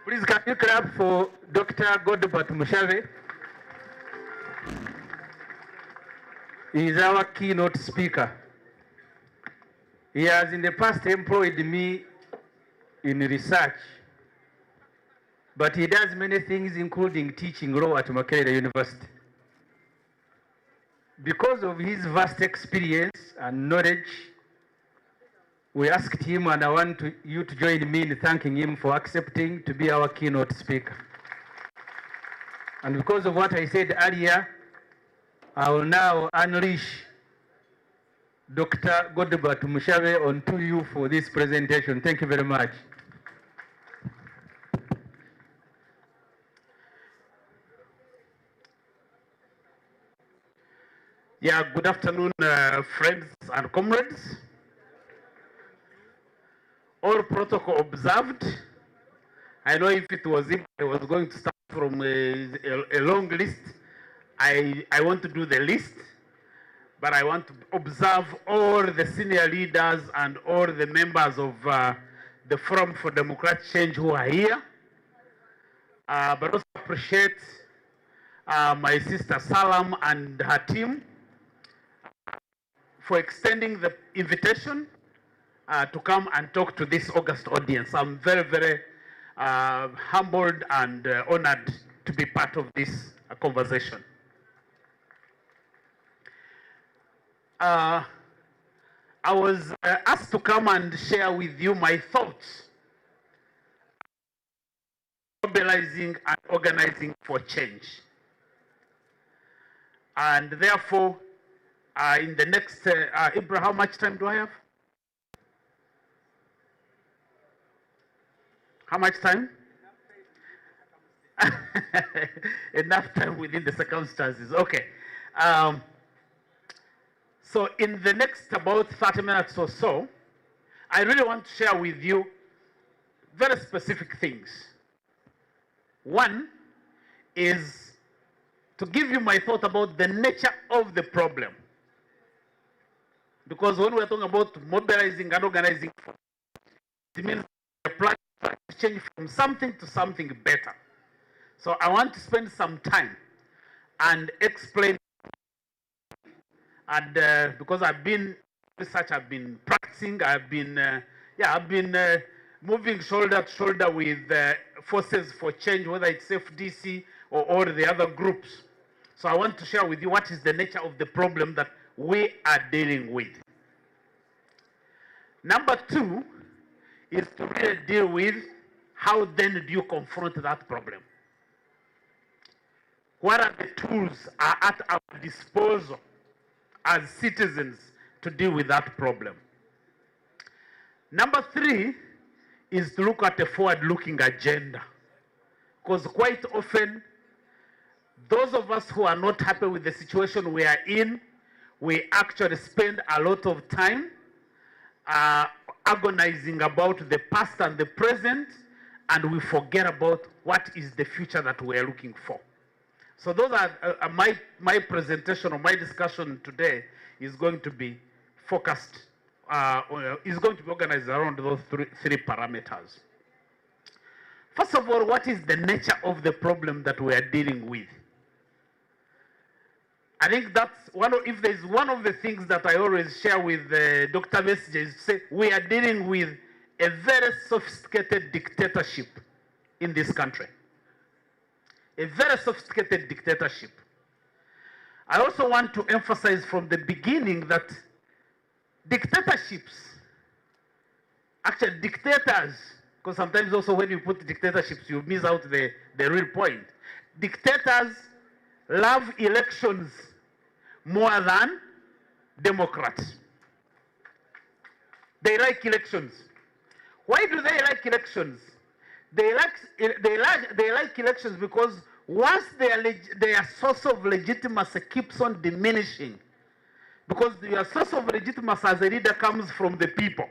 Please can you clap for Dr. Godber Tumushabe? He is our keynote speaker. He has in the past employed me in research, but he does many things including teaching law at Makerere University. Because of his vast experience and knowledge, we asked him, and I want you to join me in thanking him for accepting to be our keynote speaker. And because of what I said earlier, I will now unleash Dr. Godber Tumushabe onto you for this presentation. Thank you very much. Yeah, good afternoon, friends and comrades. All protocol observed. I know if it was I was going to start from a long list. I want to do the list, but I want to observe all the senior leaders and all the members of the Forum for Democratic Change who are here. But also appreciate my sister Salam and her team for extending the invitation to come and talk to this august audience. I'm very, very humbled and honored to be part of this conversation. I was asked to come and share with you my thoughts on mobilizing and organizing for change. And therefore, in the next, Ibrahim, how much time do I have? How much time? Enough time within the circumstances. Okay. So in the next about 30 minutes or so, I really want to share with you very specific things. One is to give you my thought about the nature of the problem. Because when we're talking about mobilizing and organizing, it means a plan to change from something to something better. So I want to spend some time and explain, and because I've been research, I've been practicing, I've been moving shoulder to shoulder with forces for change, whether it's FDC or all the other groups. So I want to share with you what is the nature of the problem that we are dealing with. Number two is to really deal with how then do you confront that problem? What are the tools are at our disposal as citizens to deal with that problem? Number three is to look at a forward-looking agenda. Because quite often, those of us who are not happy with the situation we are in, we actually spend a lot of time agonizing about the past and the present, and we forget about what is the future that we are looking for. So those are my presentation or my discussion today is going to be focused, is going to be organized around those three parameters. First of all, what is the nature of the problem that we are dealing with? I think that's if there's one of the things that I always share with Dr. Messages, say we are dealing with a very sophisticated dictatorship in this country. A very sophisticated dictatorship. I also want to emphasize from the beginning that dictatorships, actually dictators, because sometimes also when you put dictatorships, you miss out the real point. Dictators love elections more than democrats. They like elections. Why do they like elections? They like elections because once their source of legitimacy keeps on diminishing, because your source of legitimacy as a leader comes from the people.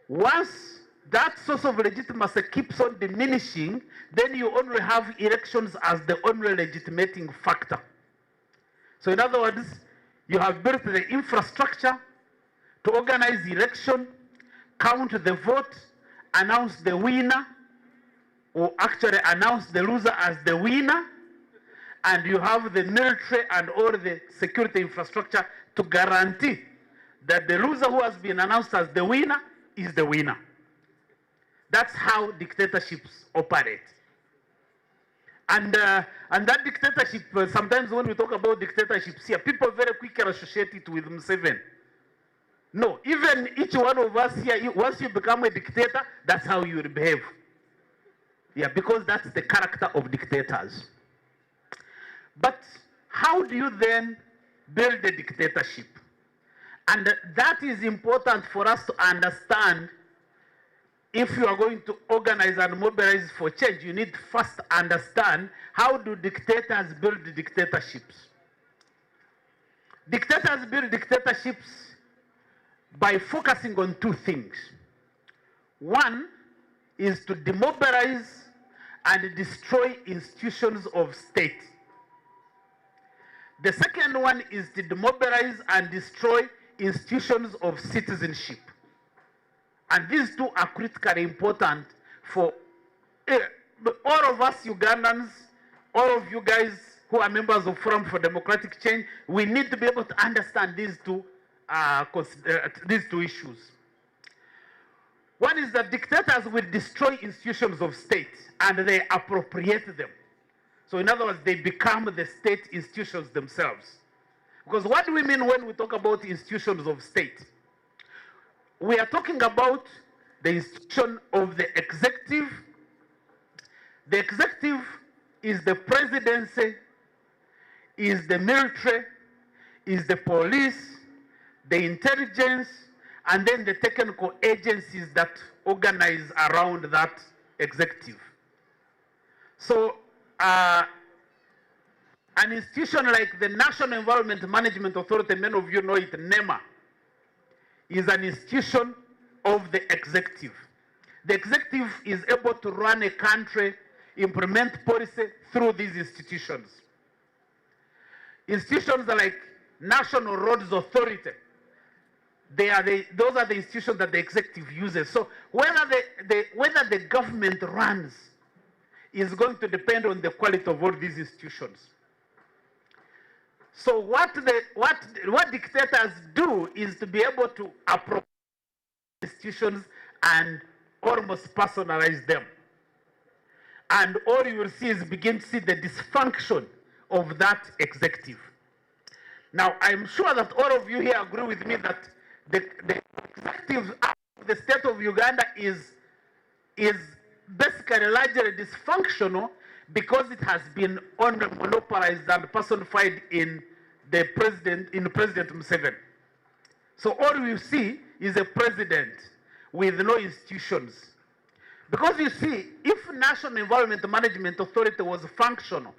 Once that source of legitimacy keeps on diminishing, then you only have elections as the only legitimating factor. So in other words, you have built the infrastructure to organize the election, count the vote, announce the winner, who actually announce the loser as the winner, and you have the military and all the security infrastructure to guarantee that the loser who has been announced as the winner is the winner. That's how dictatorships operate. And that dictatorship, sometimes when we talk about dictatorships here, people very quickly associate it with Museveni. No, even each one of us here, once you become a dictator, that's how you will behave. Yeah, because that's the character of dictators. But how do you then build a dictatorship? And that is important for us to understand. If you are going to organize and mobilize for change, you need to first understand how do dictators build dictatorships. Dictators build dictatorships by focusing on two things. One is to demobilize and destroy institutions of state. The second one is to demobilize and destroy institutions of citizenship. And these two are critically important for all of us Ugandans, all of you guys who are members of Forum for Democratic Change. We need to be able to understand these two issues. One is that dictators will destroy institutions of state and they appropriate them. So in other words, they become the state institutions themselves. Because what do we mean when we talk about institutions of state? We are talking about the institution of the executive. The executive is the presidency, is the military, is the police, the intelligence, and then the technical agencies that organize around that executive. So an institution like the National Environment Management Authority, many of you know it, NEMA, is an institution of the executive. The executive is able to run a country, implement policy through these institutions. Institutions like National Roads Authority, those are the institutions that the executive uses. So whether the government runs is going to depend on the quality of all these institutions. So what dictators do is to be able to appropriate institutions and almost personalize them. And all you will see is begin to see the dysfunction of that executive. Now, I'm sure that all of you here agree with me that the executive of the state of Uganda is basically largely dysfunctional because it has been only monopolized and personified in President Museveni. So all you see is a president with no institutions. Because you see, if National Environment Management Authority was functional,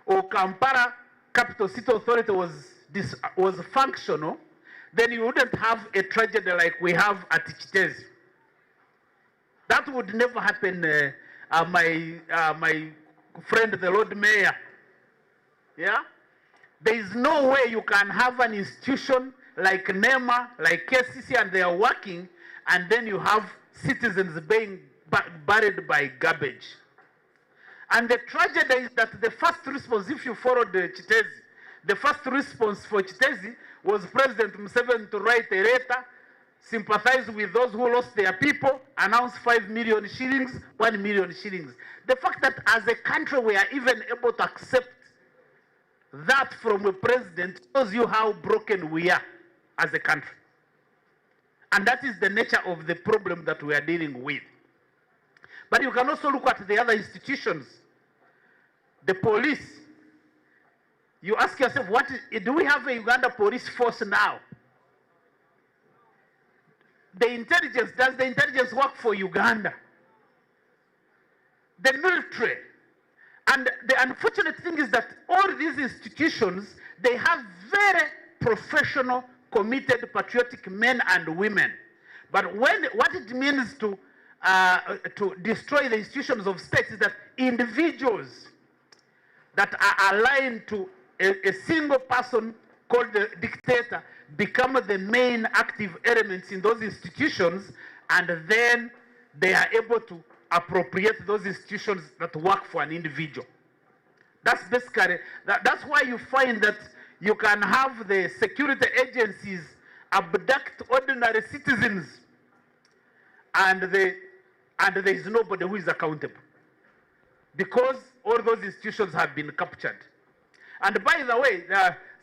or Kampala Capital City Authority was functional, then you wouldn't have a tragedy like we have at Chitezi. That would never happen, my friend, the Lord Mayor. Yeah? There is no way you can have an institution like NEMA, like KCC, and they are working, and then you have citizens being buried by garbage. And the tragedy is that the first response, if you followed the Chitezi, the first response for Chitezi was President Museveni to write a letter, sympathize with those who lost their people, announce 5 million shillings, 1 million shillings. The fact that as a country we are even able to accept that from a president shows you how broken we are as a country. And that is the nature of the problem that we are dealing with. But you can also look at the other institutions. The police. You ask yourself, do we have a Uganda police force now? The intelligence, does the intelligence work for Uganda? The military. And the unfortunate thing is that all these institutions, they have very professional, committed, patriotic men and women. But what it means to destroy the institutions of states is that individuals that are aligned to a single person called the dictator become the main active elements in those institutions, and then they are able to appropriate those institutions that work for an individual. That's basically, that's why you find that you can have the security agencies abduct ordinary citizens and there is nobody who is accountable because all those institutions have been captured. And by the way,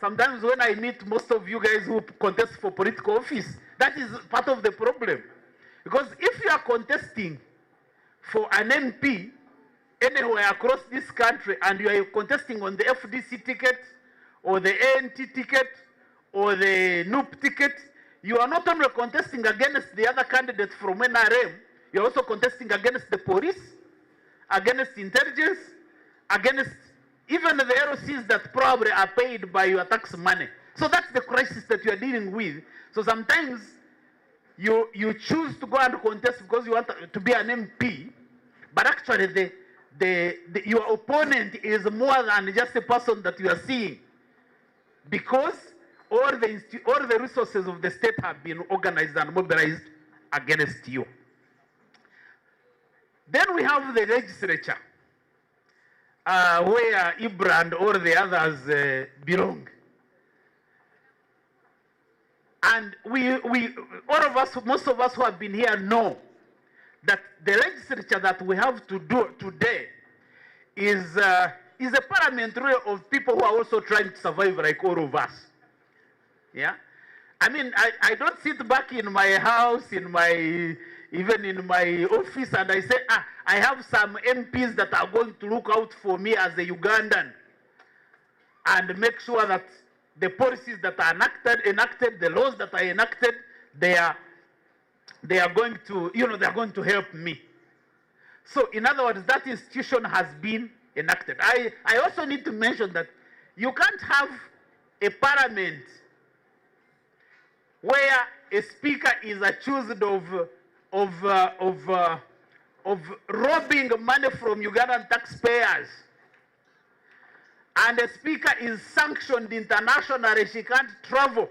sometimes when I meet most of you guys who contest for political office, that is part of the problem. Because if you are contesting for an MP anywhere across this country and you are contesting on the FDC ticket or the ANT ticket or the NUP ticket, you are not only contesting against the other candidate from NRM, you are also contesting against the police, against intelligence, against even the LCs that probably are paid by your tax money. So that's the crisis that you are dealing with. So sometimes you choose to go and contest because you want to be an MP, but actually your opponent is more than just a person that you are seeing, because all the resources of the state have been organized and mobilized against you. Then we have the legislature, where Ibra and all the others belong. And all of us, most of us who have been here know that the legislature that we have to do today is a parliament of people who are also trying to survive like all of us. Yeah? I mean, I don't sit back in my house, even in my office, and I say, I have some MPs that are going to look out for me as a Ugandan and make sure that the policies that are enacted, the laws that are enacted, they are going to, they are going to help me. So in other words, that institution has been enacted. I also need to mention that you can't have a parliament where a speaker is accused of robbing money from Ugandan taxpayers, and the speaker is sanctioned internationally, she can't travel,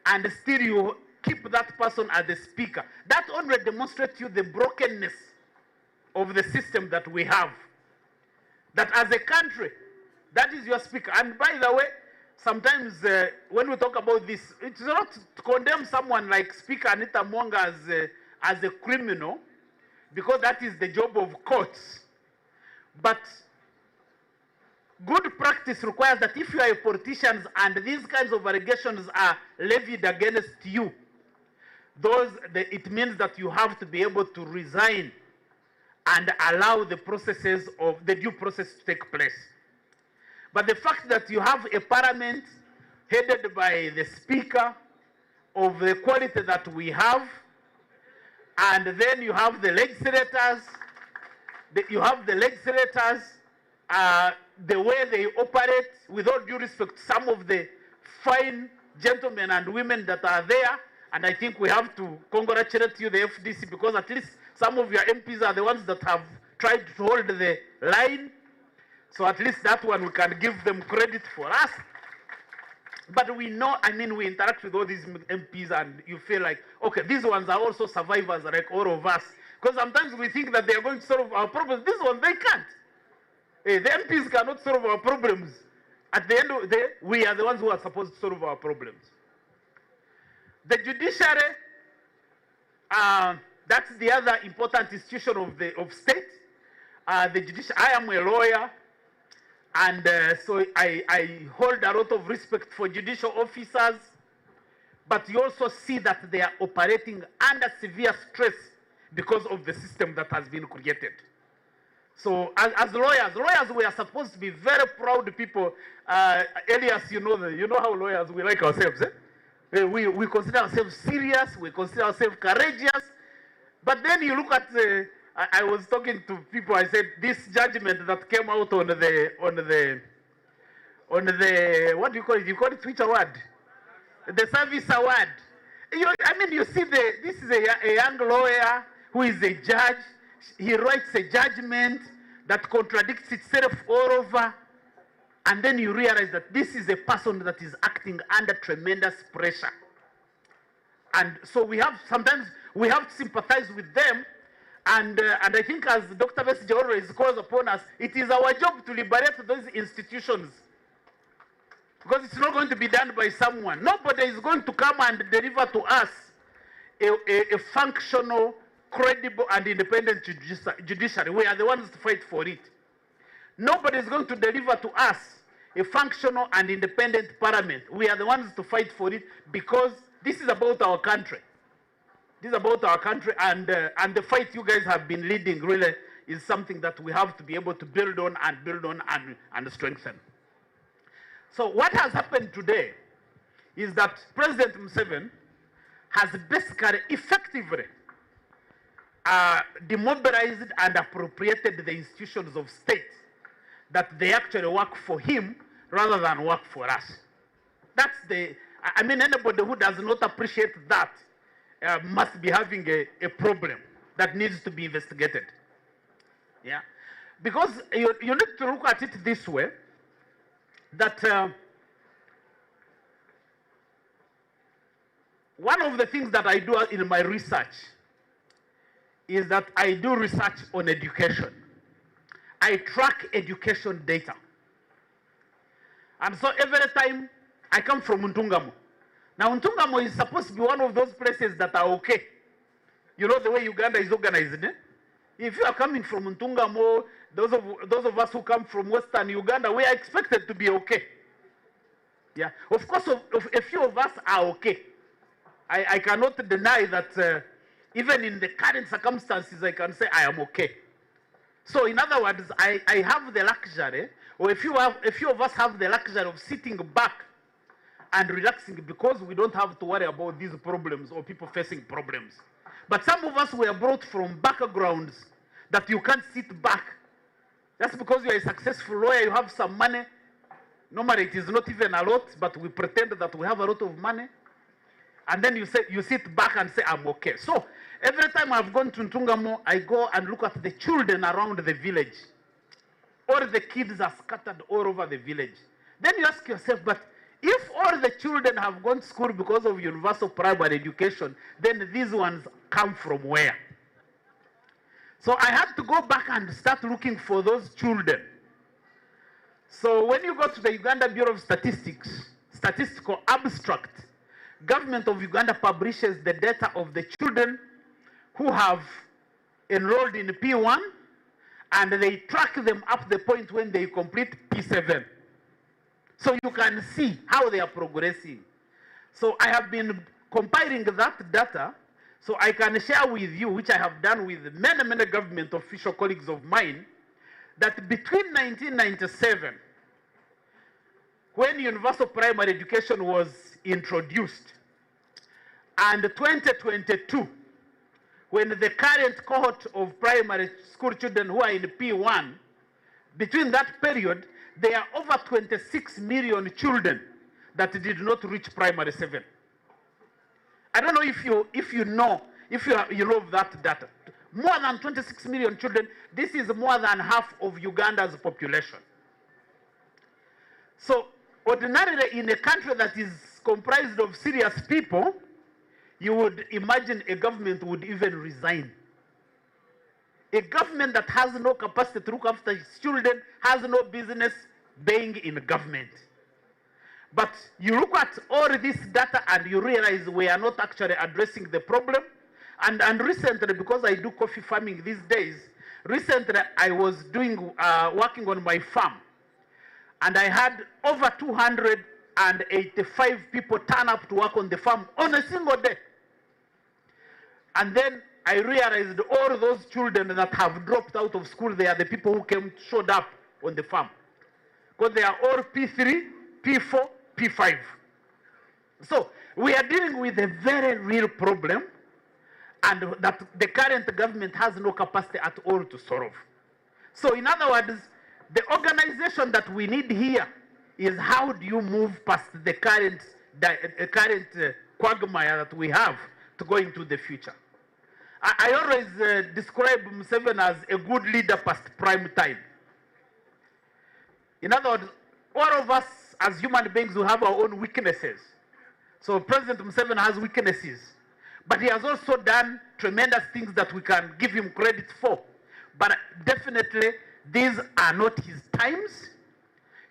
and still you keep that person as the speaker. That only demonstrates you the brokenness of the system that we have. That as a country, that is your speaker. And by the way, sometimes when we talk about this, it's not to condemn someone like Speaker Anita Mwanga as a criminal, because that is the job of courts. But good practice requires that if you are a politician and these kinds of allegations are levied against you, it means that you have to be able to resign and allow the processes of the due process to take place. But the fact that you have a parliament headed by the speaker of the quality that we have, and then you have the legislators, the way they operate, with all due respect, some of the fine gentlemen and women that are there, and I think we have to congratulate you, the FDC, because at least some of your MPs are the ones that have tried to hold the line. So at least that one we can give them credit for us. But we know, I mean, we interact with all these MPs and you feel like, okay, these ones are also survivors like all of us. Because sometimes we think that they are going to solve our problems. This one, they can't. The MPs cannot solve our problems. At the end of the day, we are the ones who are supposed to solve our problems. The judiciary, that's the other important institution of state. The judiciary, I am a lawyer, and so I hold a lot of respect for judicial officers, but you also see that they are operating under severe stress because of the system that has been created. So as lawyers, we are supposed to be very proud people. Elias, you know how lawyers, we like ourselves. We consider ourselves serious, we consider ourselves courageous, but then you look at I was talking to people, I said, this judgment that came out on the what do you call it? You call it which award? The service award. You see this is a young lawyer who is a judge. He writes a judgment that contradicts itself all over. And then you realize that this is a person that is acting under tremendous pressure. And so sometimes we have to sympathize with them. And I think, as Dr. Besige always calls upon us, it is our job to liberate those institutions. Because it's not going to be done by someone. Nobody is going to come and deliver to us a functional, credible, and independent judiciary. We are the ones to fight for it. Nobody is going to deliver to us a functional and independent parliament. We are the ones to fight for it, because this is about our country. This is about our country, and the fight you guys have been leading really is something that we have to be able to build on and strengthen. So what has happened today is that President Museveni has basically effectively demobilized and appropriated the institutions of state, that they actually work for him rather than work for us. That's I mean, anybody who does not appreciate that must be having a problem that needs to be investigated. Yeah, because you need to look at it this way, that one of the things that I do in my research is that I do research on education. I track education data. And so every time I come from Ntungamo. Now Ntungamo is supposed to be one of those places that are okay. You know the way Uganda is organized, eh? If you are coming from Ntungamo, those of us who come from Western Uganda, we are expected to be okay. Yeah, of course, a few of us are okay. I cannot deny that even in the current circumstances, I can say I am okay. So in other words, I have the luxury, or a few of us have the luxury of sitting back and relaxing, because we don't have to worry about these problems or people facing problems. But some of us were brought from backgrounds that you can't sit back. Just because you are a successful lawyer, you have some money. Normally it is not even a lot, but we pretend that we have a lot of money. And then you sit back and say, I'm okay. So every time I've gone to Ntungamo, I go and look at the children around the village. All the kids are scattered all over the village. Then you ask yourself, but if all the children have gone to school because of universal primary education, then these ones come from where? So I had to go back and start looking for those children. So when you go to the Uganda Bureau of Statistics, statistical abstract, Government of Uganda publishes the data of the children who have enrolled in P1, and they track them up the point when they complete P7. So you can see how they are progressing. So I have been compiling that data so I can share with you, which I have done with many government official colleagues of mine, that between 1997, when universal primary education was introduced, and 2022, when the current cohort of primary school children who are in P1, between that period, there are over 26 million children that did not reach primary 7. I don't know if you know of that data. More than 26 million children. This is more than half of Uganda's population. So ordinarily, in a country that is comprised of serious people, you would imagine a government would even resign. A government that has no capacity to look after its children has no business being in government. But you look at all this data and you realize we are not actually addressing the problem. And recently, because I do coffee farming these days, recently I was working on my farm. And I had over 285 people turn up to work on the farm on a single day. And then I realized all those children that have dropped out of school, they are the people who showed up on the farm. Because they are all P3, P4, P5. So we are dealing with a very real problem, and that the current government has no capacity at all to solve. So in other words, the organization that we need here is how do you move past the current quagmire that we have to go into the future. I always describe Museveni as a good leader past prime time. In other words, all of us as human beings will have our own weaknesses. So President Museveni has weaknesses. But he has also done tremendous things that we can give him credit for. But definitely, these are not his times.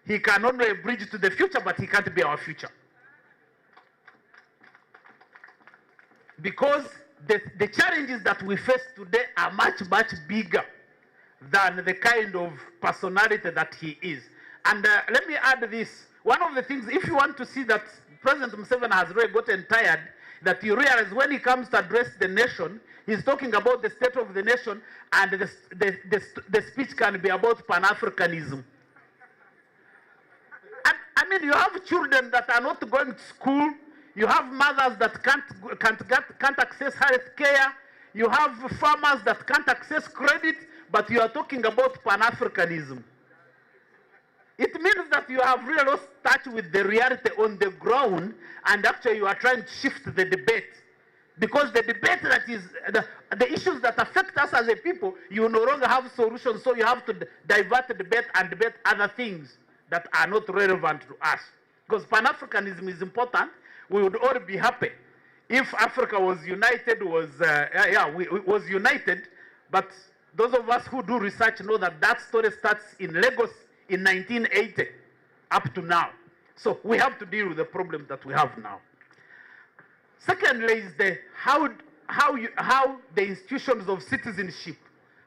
He can only bridge to the future, but he can't be our future. Because the challenges that we face today are much, much bigger than the kind of personality that he is. And let me add this. One of the things, if you want to see that President Museveni has really gotten tired, that you realize when he comes to address the nation, he's talking about the state of the nation, and the speech can be about Pan-Africanism. And, I mean, you have children that are not going to school. You have mothers that can't access health care. You have farmers that can't access credit, but you are talking about Pan-Africanism. It means that you have really lost touch with the reality on the ground, and actually you are trying to shift the debate. Because the debate that is, the issues that affect us as a people, you no longer have solutions, so you have to divert the debate and debate other things that are not relevant to us. Because Pan-Africanism is important. We would all be happy if Africa was united, was united, but those of us who do research know that that story starts in Lagos in 1980 up to now. So we have to deal with the problem that we have now. Secondly is how the institutions of citizenship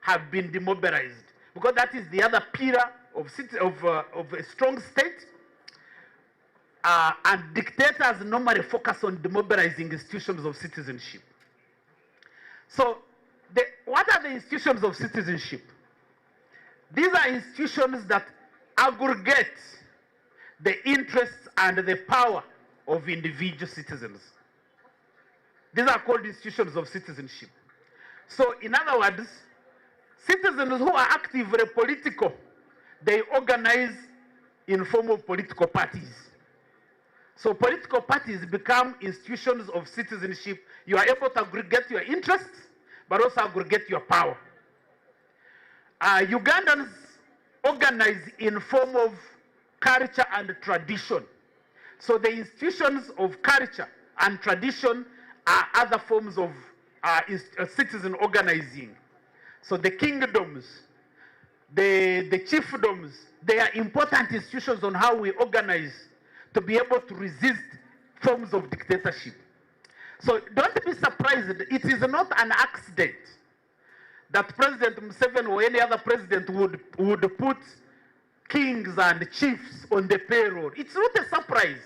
have been demobilized, because that is the other pillar of a strong state. And dictators normally focus on demobilizing institutions of citizenship. So what are the institutions of citizenship? These are institutions that aggregate the interests and the power of individual citizens. These are called institutions of citizenship. So in other words, citizens who are actively political, they organize in form of political parties. So political parties become institutions of citizenship. You are able to aggregate your interests, but also aggregate your power. Ugandans organize in form of culture and tradition. So the institutions of culture and tradition are other forms of citizen organizing. So the kingdoms, the chiefdoms, they are important institutions on how we organize to be able to resist forms of dictatorship. So don't be surprised. It is not an accident that President Museveni or any other president would put kings and chiefs on the payroll. It's not a surprise.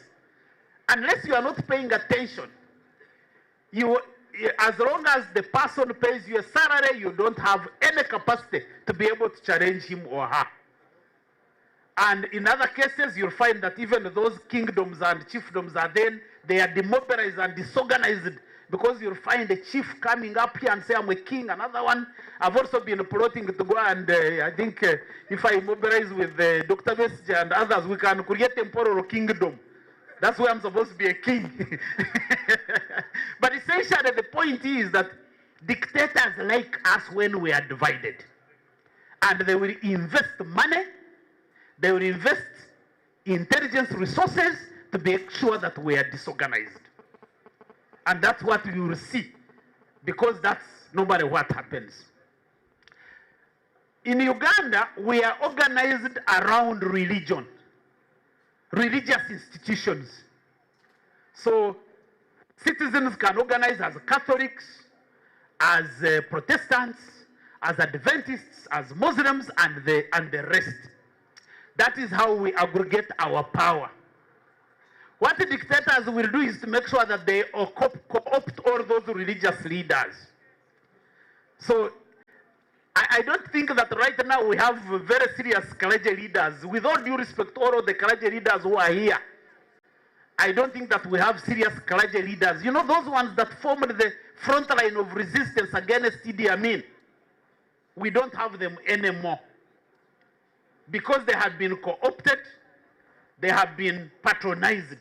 Unless you are not paying attention. As long as the person pays you a salary, you don't have any capacity to be able to challenge him or her. And in other cases, you'll find that even those kingdoms and chiefdoms they are demobilized and disorganized, because you'll find a chief coming up here and say, I'm a king. Another one, I've also been plotting to go and I think if I mobilize with Dr. Besja and others, we can create a temporal kingdom. That's where I'm supposed to be a king. But essentially the point is that dictators like us when we are divided. And they will invest money, they will invest intelligence resources to make sure that we are disorganized. And that's what you will see, because that's normally what happens. In Uganda, we are organized around religion, religious institutions. So citizens can organize as Catholics, as Protestants, as Adventists, as Muslims, and the rest. That is how we aggregate our power. What the dictators will do is to make sure that they co-opt all those religious leaders. So I don't think that right now we have very serious clergy leaders. With all due respect to all of the clergy leaders who are here, I don't think that we have serious clergy leaders. You know, those ones that formed the front line of resistance against Idi Amin, we don't have them anymore. Because they have been co-opted, they have been patronized.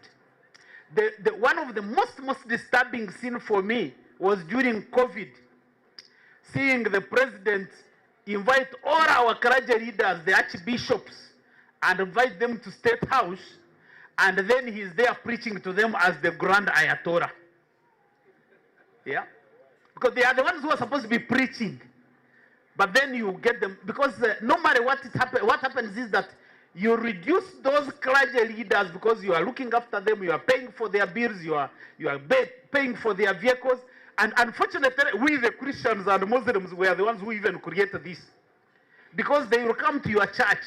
One of the most disturbing scenes for me was during COVID, seeing the president invite all our clergy leaders, the archbishops, and invite them to State House, and then he's there preaching to them as the Grand Ayatollah. Yeah? Because they are the ones who are supposed to be preaching. But then you get them, because no matter what happens is that you reduce those clergy leaders because you are looking after them, you are paying for their bills, you are paying for their vehicles. And unfortunately, we the Christians and Muslims were the ones who even created this. Because they will come to your church.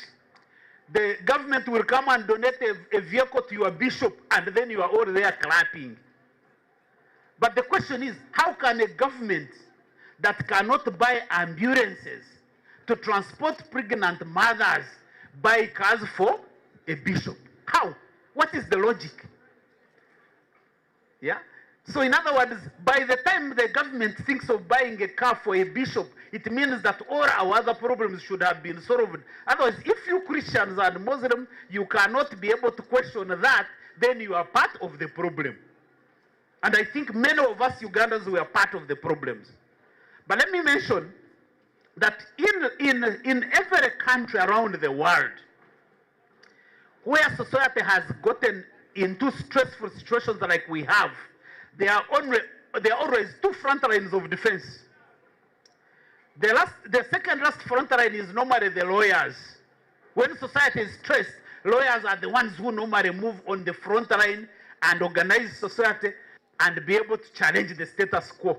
The government will come and donate a vehicle to your bishop, and then you are all there clapping. But the question is, how can a government that cannot buy ambulances to transport pregnant mothers buy cars for a bishop? How? What is the logic? Yeah? So in other words, by the time the government thinks of buying a car for a bishop, it means that all our other problems should have been solved. Otherwise, if you Christians and Muslims, you cannot be able to question that, then you are part of the problem. And I think many of us Ugandans were part of the problems. But let me mention that in every country around the world, where society has gotten into stressful situations like we have, there are always two front lines of defense. The second last front line is normally the lawyers. When society is stressed, lawyers are the ones who normally move on the front line and organize society and be able to challenge the status quo.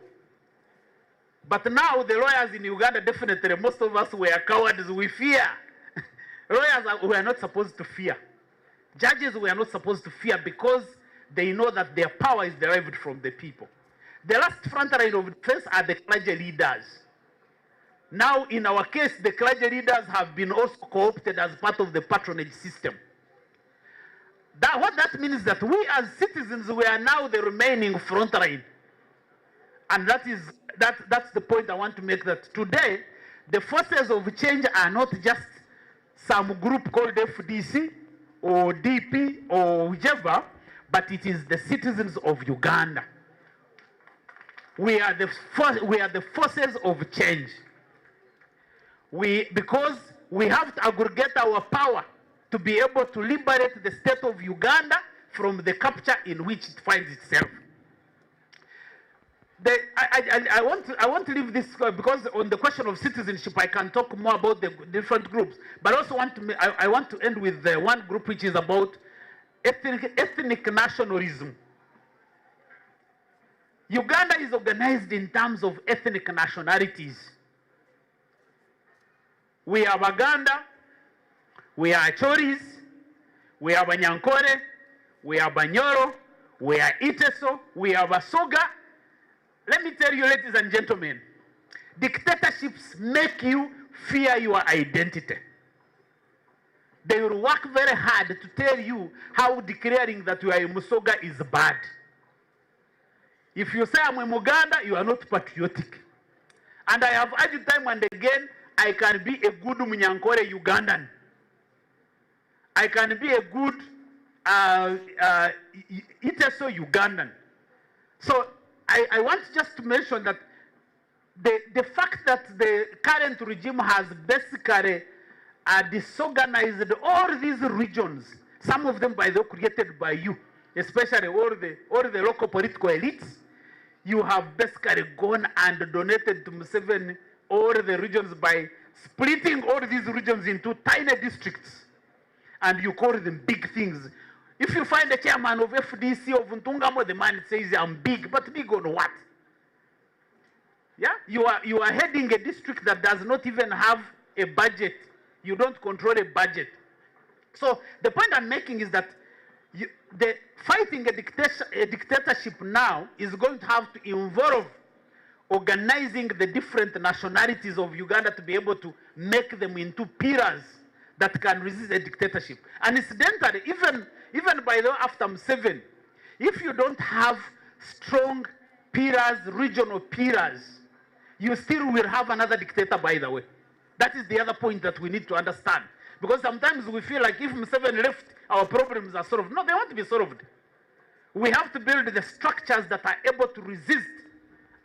But now the lawyers in Uganda, definitely most of us were cowards, we fear. Lawyers were not supposed to fear. Judges were not supposed to fear because they know that their power is derived from the people. The last front line of defense are the clergy leaders. Now, in our case, the clergy leaders have been also co-opted as part of the patronage system. What that means is that we as citizens, we are now the remaining front line. And that's the point I want to make, that today, the forces of change are not just some group called FDC or DP or whichever, but it is the citizens of Uganda. We are the forces of change. Because we have to aggregate our power to be able to liberate the state of Uganda from the capture in which it finds itself. I want to leave this because on the question of citizenship, I can talk more about the different groups, but also I want to end with one group which is about ethnic nationalism. Uganda is organized in terms of ethnic nationalities. We are Baganda, we are Choris, we are Banyankore, we are Banyoro, we are Iteso, we are Basoga. Let me tell you, ladies and gentlemen, dictatorships make you fear your identity. They will work very hard to tell you how declaring that you are a Musoga is bad. If you say I'm a Muganda, you are not patriotic. And I have argued time and again, I can be a good Munyankore Ugandan. I can be a good Iteso Ugandan. So I want just to mention that the fact that the current regime has basically disorganized all these regions, some of them by the way created by you, especially all the local political elites, you have basically gone and donated to Museveni all the regions by splitting all these regions into tiny districts, and you call them big things. If you find the chairman of FDC of Ntungamo, the man says, I'm big, but big on what? Yeah, you are heading a district that does not even have a budget. You don't control a budget. So the point I'm making is that fighting a dictatorship now is going to have to involve organizing the different nationalities of Uganda to be able to make them into pillars that can resist a dictatorship. And incidentally, even by the way, after Museveni, if you don't have strong pillars, regional pillars, you still will have another dictator, by the way. That is the other point that we need to understand. Because sometimes we feel like if Museveni left, our problems are solved. No, they want to be solved. We have to build the structures that are able to resist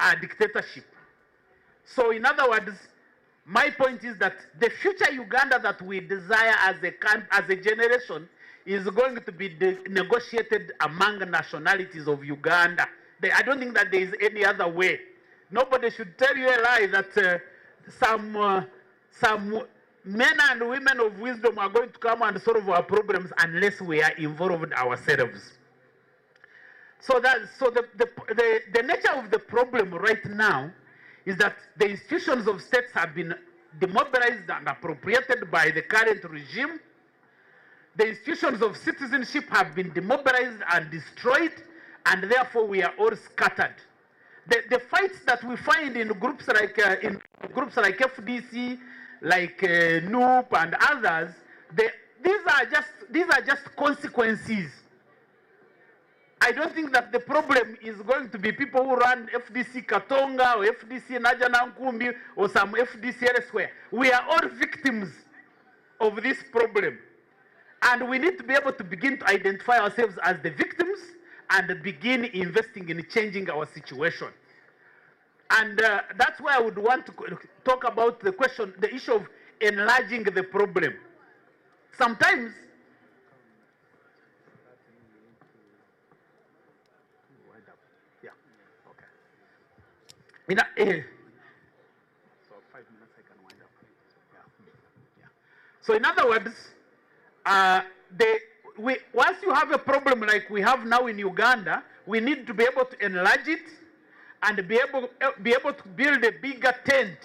a dictatorship. So in other words, my point is that the future Uganda that we desire as a generation is going to be negotiated among nationalities of Uganda I don't think that there is any other way. Nobody should tell you a lie that some men and women of wisdom are going to come and solve our problems unless we are involved ourselves. So the nature of the problem right now is that the institutions of states have been demobilized and appropriated by the current regime. The institutions of citizenship have been demobilized and destroyed, and therefore we are all scattered. The fights that we find in groups like FDC, like NUP and others, these are just consequences. I don't think that the problem is going to be people who run FDC Katonga or FDC National or some FDC elsewhere. We are all victims of this problem. And we need to be able to begin to identify ourselves as the victims and begin investing in changing our situation. And that's why I would want to talk about the issue of enlarging the problem. Sometimes, so 5 minutes I can wind up. Yeah. So in other words, once you have a problem like we have now in Uganda, we need to be able to enlarge it and be able to build a bigger tent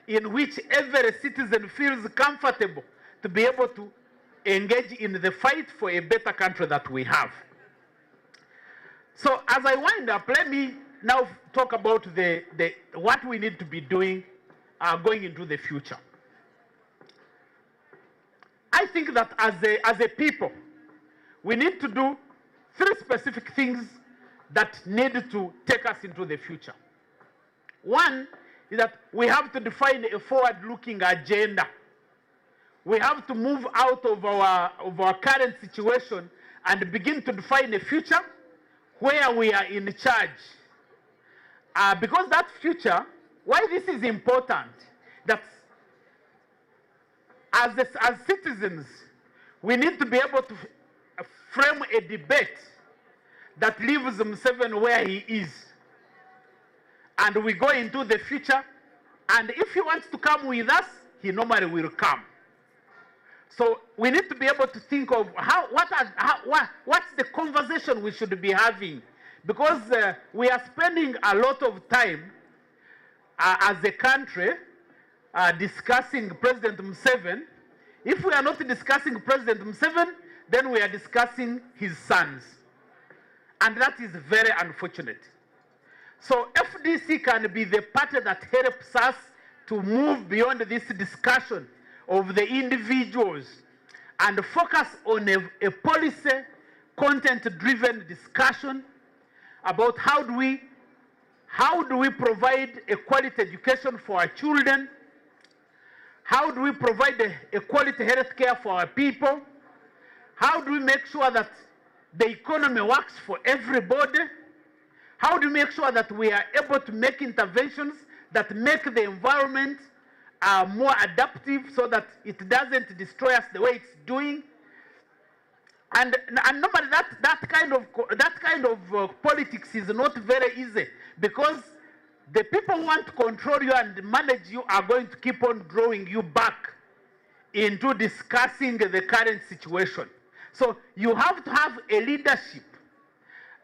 in which every citizen feels comfortable to be able to engage in the fight for a better country that we have. So as I wind up, let me now talk about what we need to be doing going into the future. I think that as a people, we need to do 3 specific things that need to take us into the future. One is that we have to define a forward-looking agenda. We have to move out of our current situation and begin to define a future where we are in charge. Because that future, why this is important, that as citizens, we need to be able to frame a debate that leaves Museveni where he is. And we go into the future, and if he wants to come with us, he normally will come. So we need to be able to think of what's the conversation we should be having. Because we are spending a lot of time as a country discussing President Museveni. If we are not discussing President Museveni, then we are discussing his sons. And that is very unfortunate. So FDC can be the party that helps us to move beyond this discussion of the individuals and focus on a policy, content-driven discussion about how do we provide a quality education for our children, how do we provide a quality health care for our people, how do we make sure that the economy works for everybody, how do we make sure that we are able to make interventions that make the environment more adaptive so that it doesn't destroy us the way it's doing. And normally that kind of politics is not very easy, because the people who want to control you and manage you are going to keep on drawing you back into discussing the current situation. So you have to have a leadership.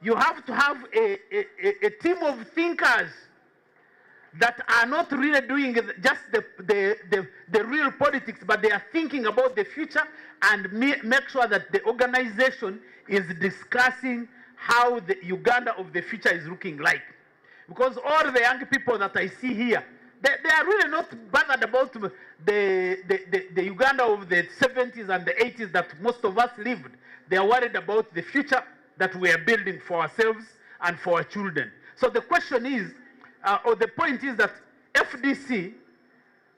You have to have a team of thinkers that are not really doing just the real politics, but they are thinking about the future and make sure that the organization is discussing how the Uganda of the future is looking like. Because all the young people that I see here, they are really not bothered about the Uganda of the 70s and the 80s that most of us lived. They are worried about the future that we are building for ourselves and for our children. So the question is, or the point is that FDC,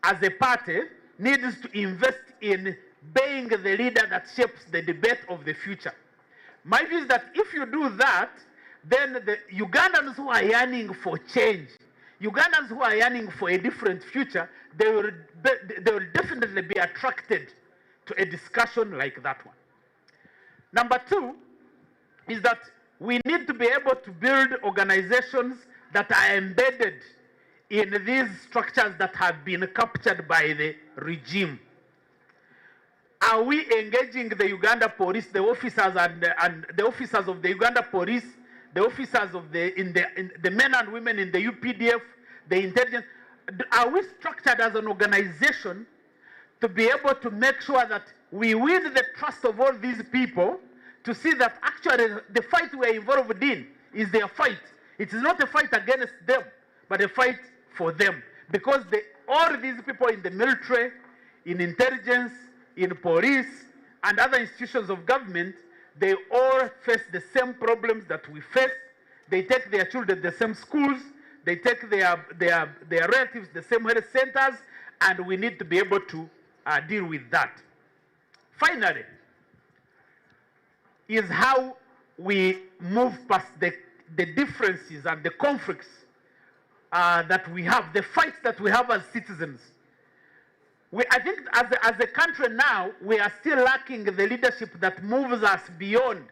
as a party, needs to invest in being the leader that shapes the debate of the future. My view is that if you do that, then the Ugandans who are yearning for change, Ugandans who are yearning for a different future, they will definitely be attracted to a discussion like that one. Number two is that we need to be able to build organizations that are embedded in these structures that have been captured by the regime. Are we engaging the Uganda police, the officers and the officers of the Uganda police, the officers of the men and women in the UPDF, the intelligence? Are we structured as an organization to be able to make sure that we win the trust of all these people to see that actually the fight we are involved in is their fight? It is not a fight against them, but a fight for them. Because all these people in the military, in intelligence, in police, and other institutions of government, they all face the same problems that we face. They take their children to the same schools, they take their relatives to the same health centers, and we need to be able to deal with that. Finally, is how we move past the differences and the conflicts that we have, the fights that we have as citizens. I think as a country now, we are still lacking the leadership that moves us beyond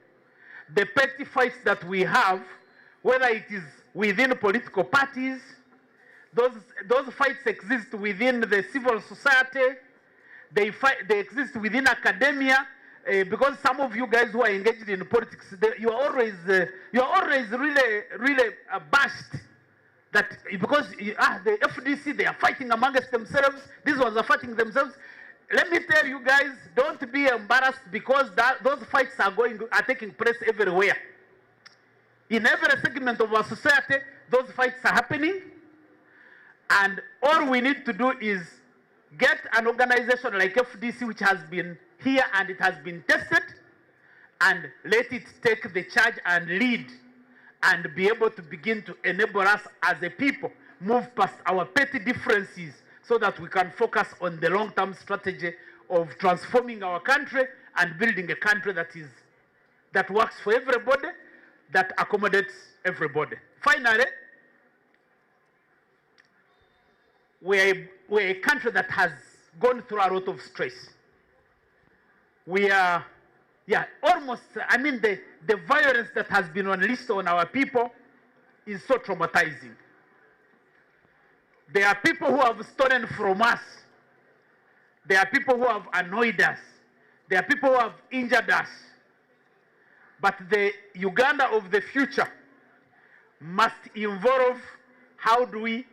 the petty fights that we have, whether it is within political parties. Those fights exist within the civil society. They exist within academia, because some of you guys who are engaged in politics, you are always really bashed that because the FDC, they are fighting amongst themselves. These ones are fighting themselves. Let me tell you guys, don't be embarrassed, because those fights are taking place everywhere. In every segment of our society, those fights are happening. And all we need to do is get an organization like FDC, which has been here and it has been tested, and let it take the charge and lead and be able to begin to enable us as a people move past our petty differences so that we can focus on the long-term strategy of transforming our country and building a country that works for everybody, that accommodates everybody. Finally, we're a country that has gone through a lot of stress. We are, almost, the violence that has been unleashed on our people is so traumatizing. There are people who have stolen from us. There are people who have annoyed us. There are people who have injured us. But the Uganda of the future must involve how do we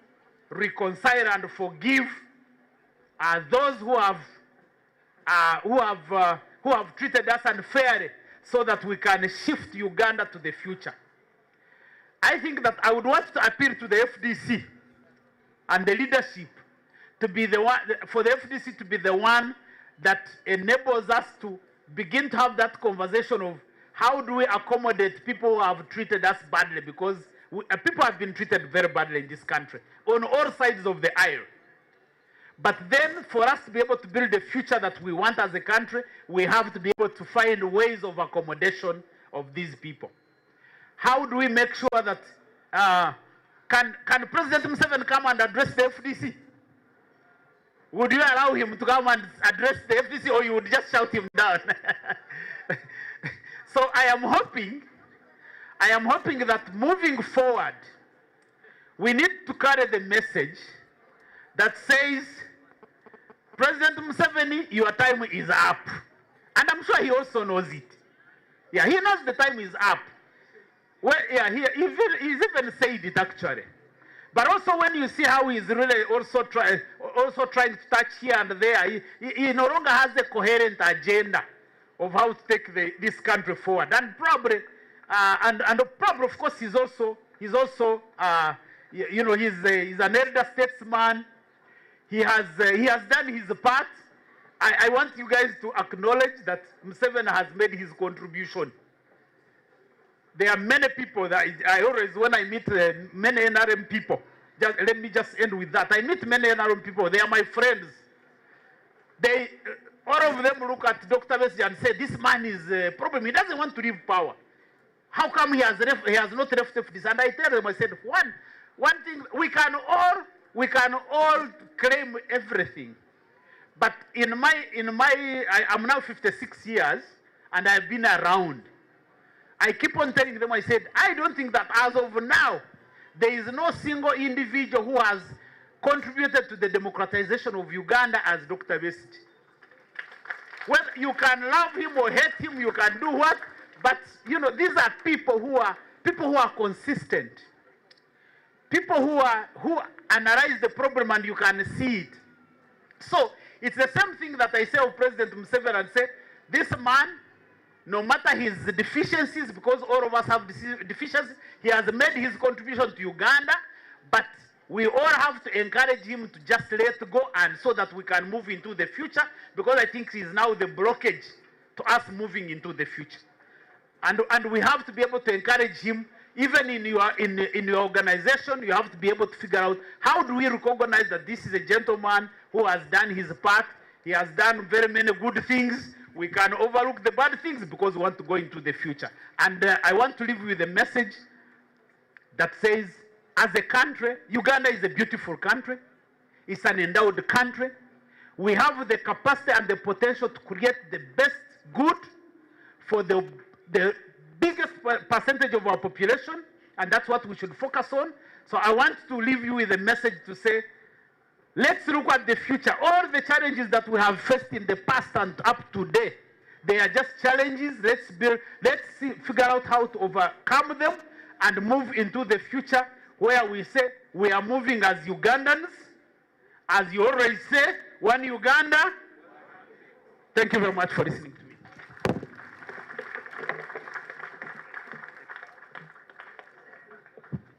reconcile and forgive those who have treated us unfairly, so that we can shift Uganda to the future. I think that I would want to appeal to the FDC and the leadership to be the one, for the FDC to be the one that enables us to begin to have that conversation of how do we accommodate people who have treated us badly, because people have been treated very badly in this country on all sides of the aisle. But then for us to be able to build the future that we want as a country, we have to be able to find ways of accommodation of these people. How do we make sure that, can President Museveni come and address the FDC? Would you allow him to come and address the FDC, or you would just shout him down? So I am hoping that moving forward, we need to carry the message that says, President Museveni, your time is up. And I'm sure he also knows it. Yeah, he knows the time is up. Well, yeah, he's even said it actually. But also when you see how he's really also trying to touch here and there, he no longer has a coherent agenda of how to take this country forward. And probably, probably, of course, he's also he's an elder statesman. He has done his part. I want you guys to acknowledge that Museveni has made his contribution. There are many people that I always, when I meet many NRM people, let me just end with that. I meet many NRM people. They are my friends. All of them look at Dr. Besigye and say, this man is a problem. He doesn't want to leave power. How come he has not left FDC? And I tell them, I said, one thing, we can all claim everything. But I'm now 56 years, and I've been around. I keep on telling them, I said, I don't think that as of now, there is no single individual who has contributed to the democratization of Uganda as Dr. Besigye. Well, you can love him or hate him, you can do what, but you know, these are people who are consistent. People who analyze the problem and you can see it. So it's the same thing that I say of President Museveni and say, this man, no matter his deficiencies, because all of us have deficiencies, he has made his contribution to Uganda, but we all have to encourage him to just let go, and so that we can move into the future, because I think he is now the blockage to us moving into the future. And we have to be able to encourage him. Even in your organization, you have to be able to figure out, how do we recognize that this is a gentleman who has done his part, he has done very many good things. We can overlook the bad things because we want to go into the future. And I want to leave you with a message that says, as a country, Uganda is a beautiful country. It's an endowed country. We have the capacity and the potential to create the best good for the biggest percentage of our population, and that's what we should focus on. So I want to leave you with a message to say, let's look at the future. All the challenges that we have faced in the past and up to today, they are just challenges. Let's figure out how to overcome them and move into the future where we say we are moving as Ugandans. As you always say, one Uganda. Thank you very much for listening.